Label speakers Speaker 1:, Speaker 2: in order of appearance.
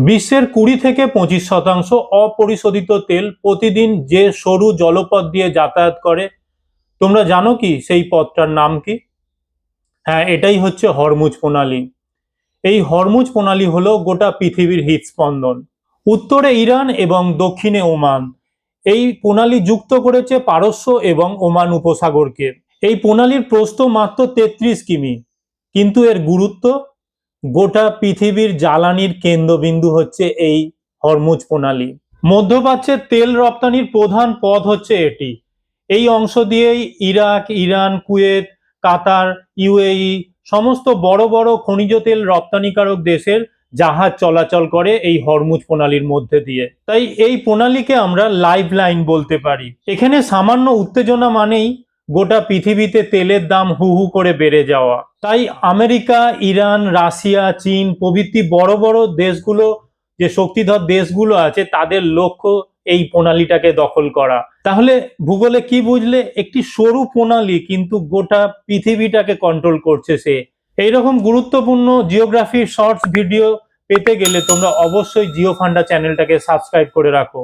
Speaker 1: বিশ্বের 20 থেকে 25% অপরিশোধিত তেল প্রতিদিন যে সরু জলপথ দিয়ে যাতায়াত করে। তোমরা জানো কি সেই পথটার নাম কি? হ্যাঁ, এটাই হচ্ছে হরমুজ প্রণালী। এই হরমুজ প্রণালী হলো গোটা পৃথিবীর হৃদস্পন্দন। উত্তরে ইরান এবং দক্ষিণে ওমান। এই প্রণালী যুক্ত করেছে পারস্য এবং ওমান উপসাগরকে। এই প্রণালীর প্রস্থ মাত্র 33 কিমি, কিন্তু এর গুরুত্ব, গোটা পৃথিবীর জ্বালানির কেন্দ্রবিন্দু হচ্ছে এই হরমুজ প্রণালী। মধ্যপ্রাচ্যের তেল রপ্তানির প্রধান পথ হচ্ছে এটি। এই অংশ দিয়েই ইরাক, ইরান, কুয়েত, কাতার, ইউএই সমস্ত বড় বড় খনিজ তেল রপ্তানিকারক দেশের জাহাজ চলাচল করে এই হরমুজ প্রণালীর মধ্যে দিয়ে। তাই এই প্রণালীকে আমরা লাইফ লাইন বলতে পারি। এখানে সামান্য উত্তেজনা মানেই গোটা পৃথিবীতে তেলের দাম হু হু করে বেড়ে যাওয়া। তাই আমেরিকা, ইরান, রাশিয়া, চীন প্রভৃতি বড় বড় দেশগুলো, যে শক্তিধর দেশগুলো আছে, তাদের লক্ষ্য এই প্রণালীটাকে দখল করা। তাহলে ভূগোলে কি বুঝলে? একটি সরু প্রণালী কিন্তু গোটা পৃথিবীটাকে কন্ট্রোল করছে সে। এইরকম গুরুত্বপূর্ণ জিওগ্রাফি শর্টস ভিডিও পেতে গেলে তোমরা অবশ্যই জিও ফান্ডা চ্যানেলটাকে সাবস্ক্রাইব করে রাখো।